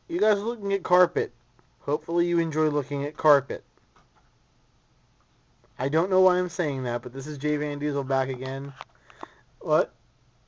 You guys are looking at carpet. Hopefully you enjoy looking at carpet. I don't know why I'm saying that, but this is Jay Van Diesel back again. What?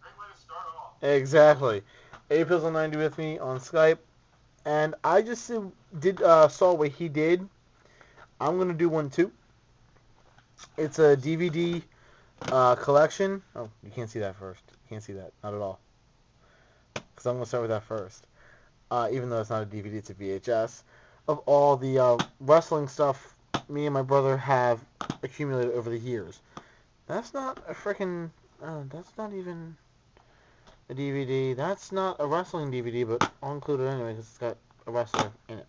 Great way to start off. Exactly. A-Pizzle90 with me on Skype. And I just saw what he did. I'm going to do one too. It's a DVD collection. Oh, you can't see that first. You can't see that. Not at all. Because I'm going to start with that first. Even though it's not a DVD, it's a VHS. Of all the wrestling stuff me and my brother have accumulated over the years. That's not a freaking... that's not even a DVD. That's not a wrestling DVD, but I'll include it anyway because it's got a wrestler in it.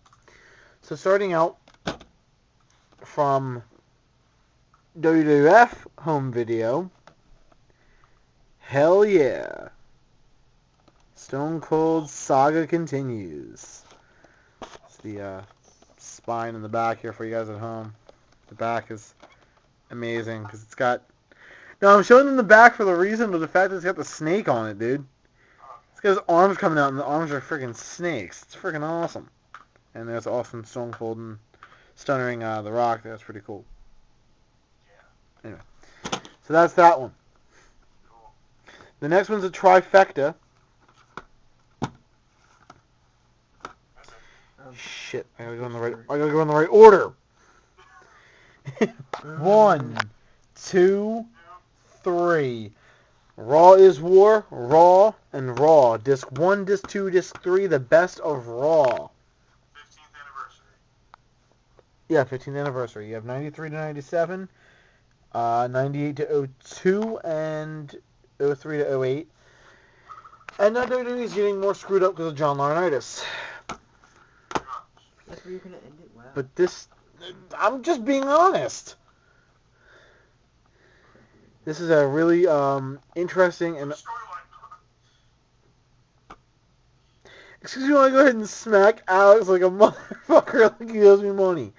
So starting out from WWF home video. Hell yeah. Stone Cold Saga continues. It's the spine in the back here for you guys at home. The back is amazing because it's got... No, I'm showing them the back for the reason of the fact that it's got the snake on it, dude. It's got his arms coming out and the arms are freaking snakes. It's freaking awesome. And there's awesome Stone Cold and Stunnering The Rock. That's pretty cool. Yeah. Anyway. So that's that one. Cool. The next one's a trifecta. Shit, I gotta go in the right order. 1, 2, 3. Raw is War, Raw, and Raw. Disc 1, Disc 2, Disc 3, the best of Raw. 15th anniversary. Yeah, 15th anniversary. You have 93 to 97, 98 to 02, and 03 to 08. And now WWE is getting more screwed up because of John Laurinaitis. That's where you're going to end it? Wow. But this... I'm just being honest. This is a really interesting and... Excuse me while I go ahead and smack Alex like a motherfucker like he owes me money.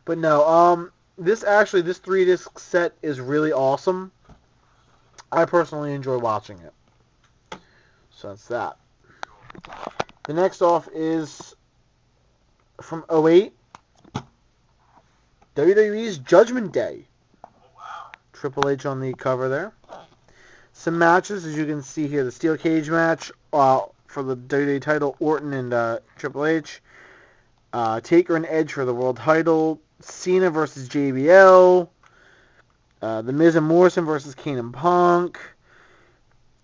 But no, this 3-disc set is really awesome. I personally enjoy watching it. So that's that. The next off is from 08. WWE's Judgment Day. Oh, wow. Triple H on the cover there. Some matches, as you can see here. The steel cage match for the WWE title, Orton and Triple H. Taker and Edge for the world title. Cena versus JBL. The Miz and Morrison versus Kane and Punk.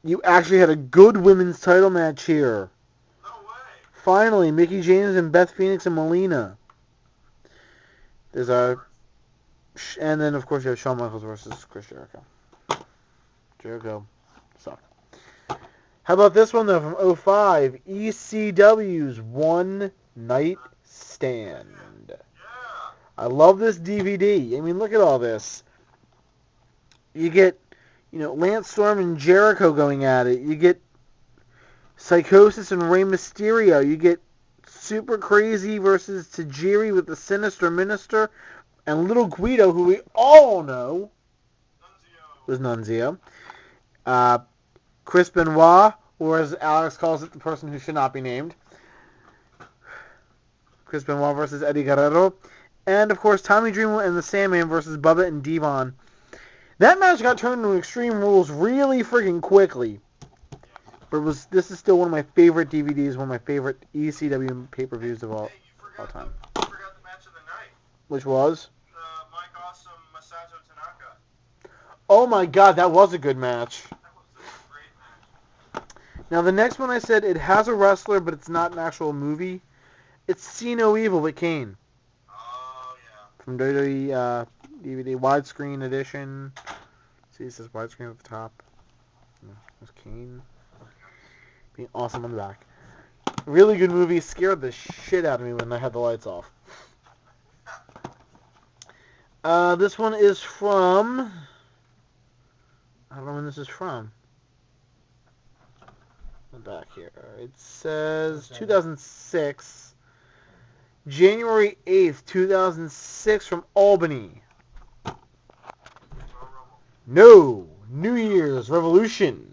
You actually had a good women's title match here. No way. Finally, Mickie James and Beth Phoenix and Melina. There's and then of course you have Shawn Michaels versus Chris Jericho. Jericho sucked. How about this one though from 05? ECW's One Night Stand. Yeah. I love this DVD. I mean, look at all this. You get, Lance Storm and Jericho going at it. You get Psychosis and Rey Mysterio. You get Super Crazy versus Tajiri with the Sinister Minister, and Little Guido, who we all know was Nunzio. Chris Benoit, or as Alex calls it, the person who should not be named. Chris Benoit versus Eddie Guerrero. And, of course, Tommy Dreamer and the Sandman versus Bubba and Devon. That match got turned into Extreme Rules really freaking quickly. But this is still one of my favorite DVDs, one of my favorite ECW pay-per-views of all time. You forgot the match of the night. Which was? Mike Awesome, Masato Tanaka. Oh my god, that was a good match. That was a great match. Now the next one I said, it has a wrestler, but it's not an actual movie. It's See No Evil with Kane. Oh, yeah. From WWE DVD widescreen edition. See, it says widescreen at the top. There's Kane. Being awesome on the back. Really good movie. Scared the shit out of me when I had the lights off. This one is from... I don't know when this is from. The back here. It says 2006. January 8th, 2006 from Albany. No! New Year's Revolution.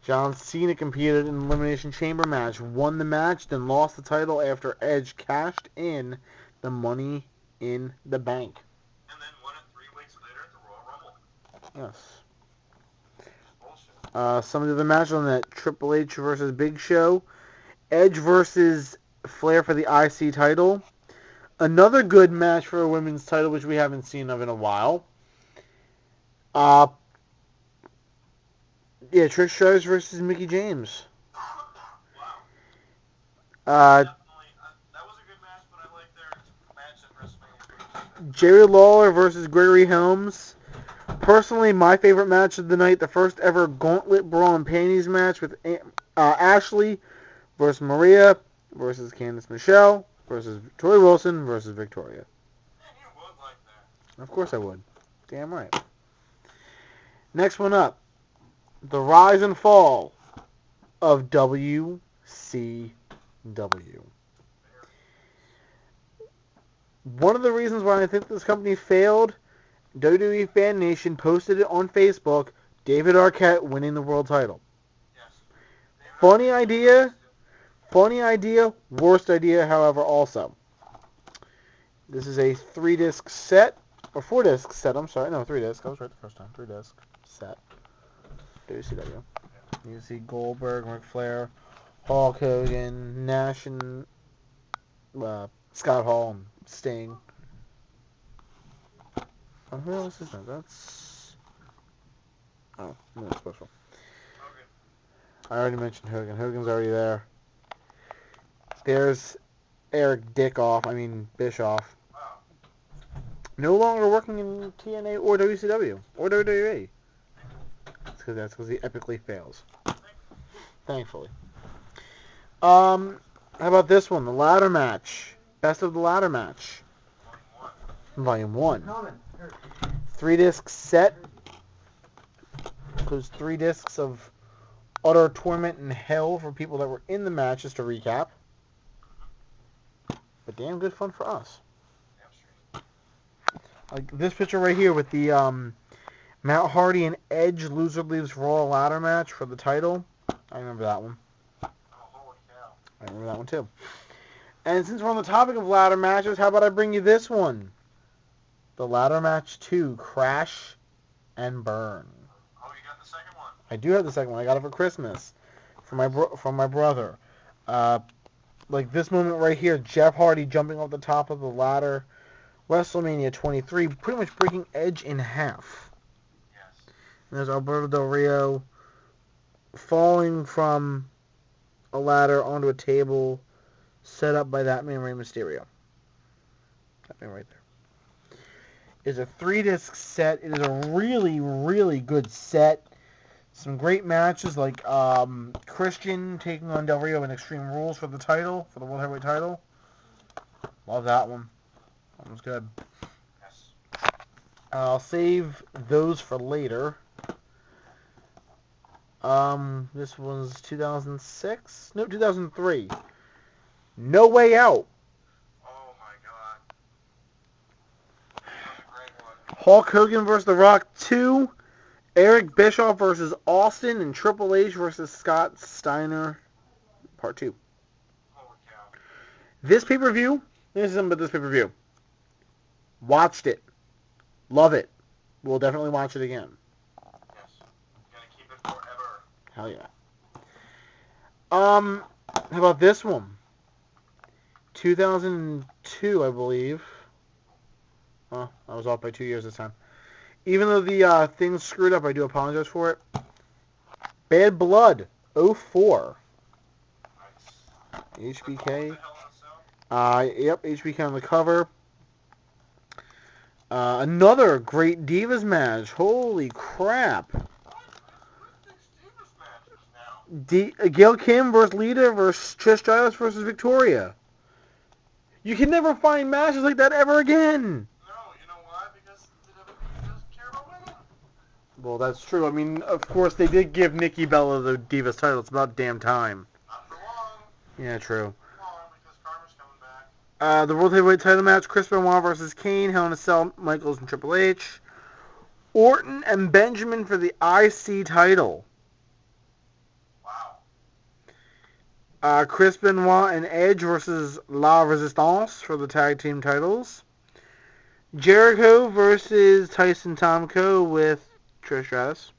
John Cena competed in an Elimination Chamber match, won the match, then lost the title after Edge cashed in the Money in the Bank. And then won it 3 weeks later at the Royal Rumble. Yes. Bullshit. Some of the other matches on that: Triple H versus Big Show, Edge versus Flair for the IC title. Another good match for a women's title, which we haven't seen of in a while. Trish Stratus versus Mickie James. Definitely. That was a good match, but I like their match at WrestleMania. Jerry Lawler versus Gregory Helms. Personally, my favorite match of the night, the first ever Gauntlet Brawl and Panties match with Ashley versus Maria versus Candice Michelle versus Tori Wilson versus Victoria. Man, you would like that. Of course I would. Damn right. Next one up. The rise and fall of WCW. One of the reasons why I think this company failed, WWE Fan Nation posted it on Facebook, David Arquette winning the world title. Yes. Funny idea, worst idea, however, also. This is a 3-disc set, or 4-disc set, I'm sorry, no, 3-disc, I was right the first time, 3-disc set. WCW. You see Goldberg, Ric Flair, Hulk Hogan, Nash, and Scott Hall, and Sting. Oh, who else is that? That's... Oh, no special. Hogan. I already mentioned Hogan. Hogan's already there. There's Eric Bischoff. Wow. No longer working in TNA or WCW or WWE. That's because he epically fails. Thankfully. How about this one? The ladder match. Best of the ladder match. Volume 1. 3-disc set. Includes 3 discs of utter torment and hell for people that were in the match, just to recap. But damn good fun for us. Like this picture right here with the Matt Hardy and Edge loser leaves Raw ladder match for the title. I remember that one. Oh, holy cow. I remember that one too. And since we're on the topic of ladder matches, how about I bring you this one? The ladder match 2, Crash and Burn. Oh, you got the second one? I do have the second one. I got it for Christmas from my brother. Like this moment right here, Jeff Hardy jumping off the top of the ladder, WrestleMania 23, pretty much breaking Edge in half. Yes. And there's Alberto Del Rio falling from a ladder onto a table set up by that man, Rey Mysterio. That man right there. It's a 3-disc set. It is a really, really good set. Some great matches like Christian taking on Del Rio in Extreme Rules for the title, for the World Heavyweight title. Love that one. That was good. Yes. I'll save those for later. This was 2006? No, 2003. No Way Out. Oh my god. That was a great one. Hulk Hogan vs. The Rock 2. Eric Bischoff versus Austin, and Triple H versus Scott Steiner, Part 2. Holy cow. This pay-per-view, this is something about this pay-per-view. Watched it. Love it. We'll definitely watch it again. Yes. Gonna keep it forever. Hell yeah. How about this one? 2002, I believe. Oh, I was off by 2 years this time. Even though the thing's screwed up, I do apologize for it. Bad Blood, 04. Nice. HBK. Hell in a Cell? Yep, HBK on the cover. Another great Divas match. Holy crap. Who's these Divas matches now? Gail Kim versus Lita versus Trish Stratus versus Victoria. You can never find matches like that ever again. Well, that's true. I mean, of course, they did give Nikki Bella the Divas title. It's about damn time. Not for long. Yeah, true. Come on, because Karma's coming back. The World Heavyweight title match, Chris Benoit versus Kane, Hell in a Cell, Michaels and Triple H. Orton and Benjamin for the IC title. Chris Benoit and Edge versus La Resistance for the tag team titles. Jericho versus Tyson Tomko with Trish Stratus.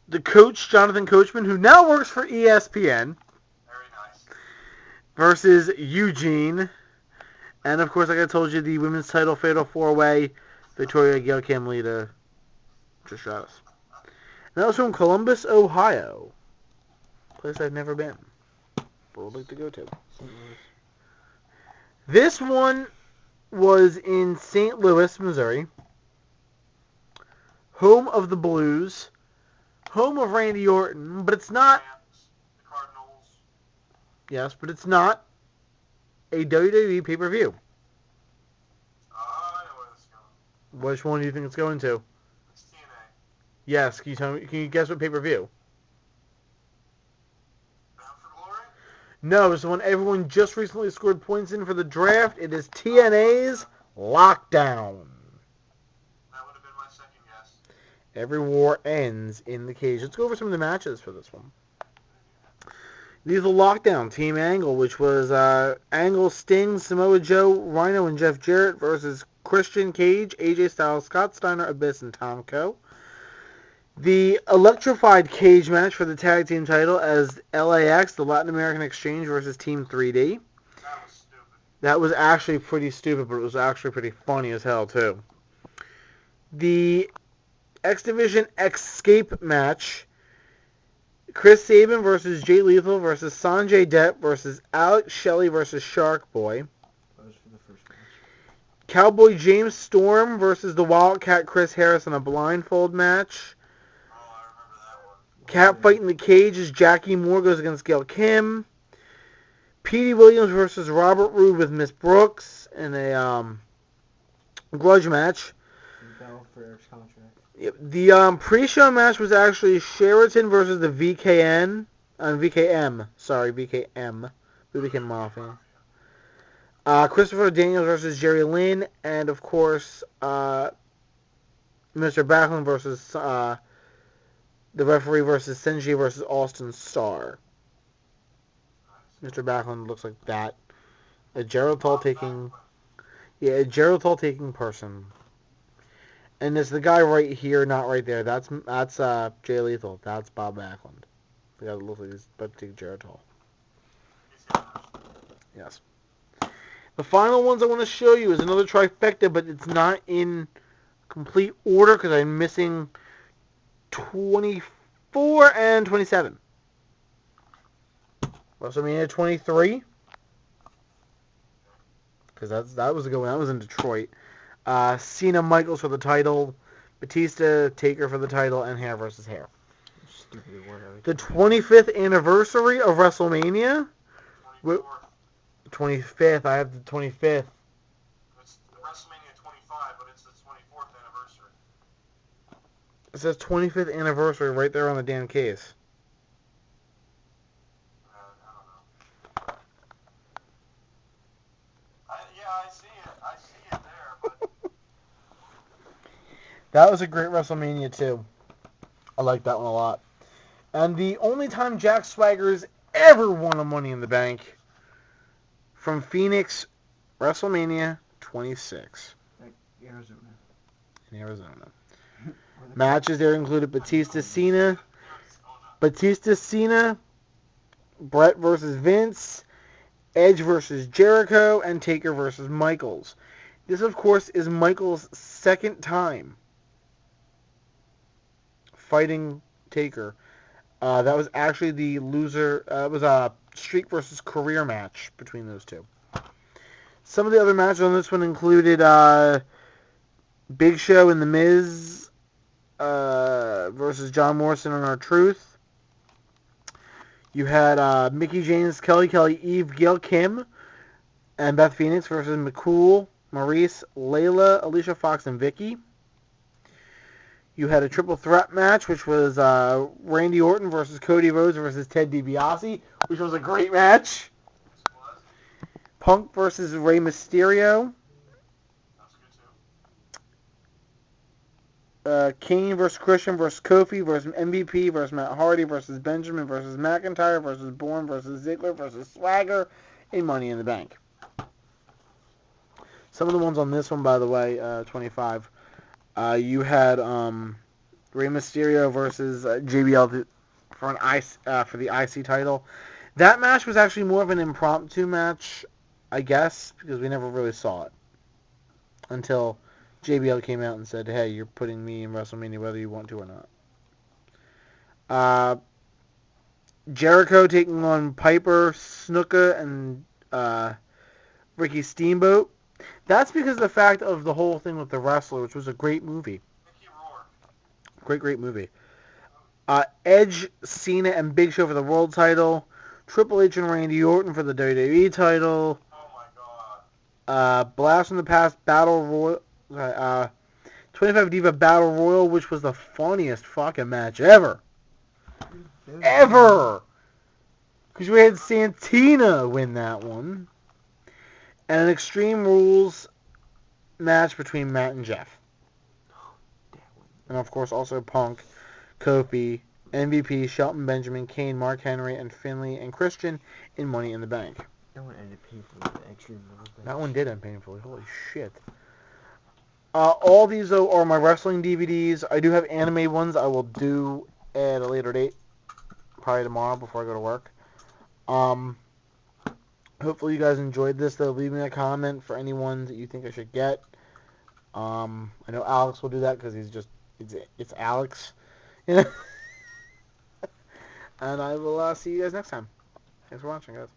The coach, Jonathan Coachman, who now works for ESPN. Very nice. Versus Eugene. And, of course, like I told you, the women's title fatal 4-way, Victoria, Gail Kim, Lita, Trish Stratus. And that was from Columbus, Ohio. Place I've never been, but would like to go to. This one was in St. Louis, Missouri. Home of the Blues. Home of Randy Orton, but it's not... The Cardinals. Yes, but it's not a WWE pay-per-view. I know where this is going. Which one do you think it's going to? It's TNA. Yes, can you guess what pay-per-view? Bound for Glory? No, it's the one everyone just recently scored points in for the draft. It is TNA's Lockdown. That would have been my second guess. Every war ends in the cage. Let's go over some of the matches for this one. Lethal Lockdown, Team Angle, which was Angle, Sting, Samoa Joe, Rhino, and Jeff Jarrett versus Christian Cage, AJ Styles, Scott Steiner, Abyss, and Tomko. The electrified cage match for the tag team title as LAX, the Latin American Exchange, versus Team 3D. That was stupid. That was actually pretty stupid, but it was actually pretty funny as hell, too. The X Division Escape match, Chris Sabin versus Jay Lethal versus Sanjay Dutt versus Alex Shelley versus Shark Boy. That was for the first match. Cowboy James Storm versus the Wildcat Chris Harris in a blindfold match. Oh, I remember that one. Cat fight in the cage as Jackie Moore goes against Gail Kim. Petey Williams versus Robert Roode with Miss Brooks in a grudge match. Battle for Eric's contract. Yep. The pre-show match was actually Sheraton versus the VKM. VKM. Budokan Mafia. Christopher Daniels versus Jerry Lynn, and of course, Mr. Backlund versus the referee versus Senji versus Austin Starr. Mr. Backlund looks like that. A Geritol taking person. And it's the guy right here, not right there. That's Jay Lethal. That's Bob Backlund. The guy that looks like he's about to take Geritol. Yes. The final ones I want to show you is another trifecta, but it's not in complete order because I'm missing 24 and 27. WrestleMania 23. Because that was a good one. That was in Detroit. Cena Michaels for the title, Batista Taker for the title, and hair versus hair. The 25th anniversary of WrestleMania. 24th. 25th. I have the 25th. It's WrestleMania 25, but it's the 24th anniversary. It says 25th anniversary right there on the damn case. I don't know. I see it. I see it there, but... That was a great WrestleMania too. I like that one a lot. And the only time Jack Swagger's ever won a Money in the Bank from Phoenix, WrestleMania 26. Arizona. In Arizona. Matches there included Batista Cena, Brett versus Vince, Edge versus Jericho, and Taker versus Michaels. This, of course, is Michaels' second time fighting Taker. That was actually the loser. It was a streak versus career match between those two. Some of the other matches on this one included Big Show and The Miz versus John Morrison and R-Truth. You had Mickie James, Kelly Kelly, Eve, Gail Kim, and Beth Phoenix versus McCool, Maurice, Layla, Alicia Fox, and Vicky. You had a triple threat match, which was Randy Orton versus Cody Rhodes versus Ted DiBiase, which was a great match. Punk versus Rey Mysterio. Kane versus Christian versus Kofi versus MVP versus Matt Hardy versus Benjamin versus McIntyre versus Bourne versus Ziggler versus Swagger in Money in the Bank. Some of the ones on this one, by the way, 25. You had Rey Mysterio versus JBL for the IC title. That match was actually more of an impromptu match, I guess, because we never really saw it until JBL came out and said, "Hey, you're putting me in WrestleMania whether you want to or not." Jericho taking on Piper, Snuka, and Ricky Steamboat. That's because of the fact of the whole thing with The Wrestler, which was a great movie. Great movie. Edge, Cena, and Big Show for the world title. Triple H and Randy Orton for the WWE title. Oh my god. Blast from the Past Battle Royal. 25 Diva Battle Royal, which was the funniest fucking match ever. Ever! Because we had Santina win that one. And an Extreme Rules match between Matt and Jeff. And of course also Punk, Kofi, MVP, Shelton Benjamin, Kane, Mark Henry, and Finlay and Christian in Money in the Bank. That one ended painfully with the Extreme Rules match. That one did end painfully. Holy shit. All these, though, are my wrestling DVDs. I do have anime ones I will do at a later date. Probably tomorrow before I go to work. Hopefully you guys enjoyed this, though. Leave me a comment for any ones that you think I should get. I know Alex will do that because it's Alex. You know? And I will see you guys next time. Thanks for watching, guys.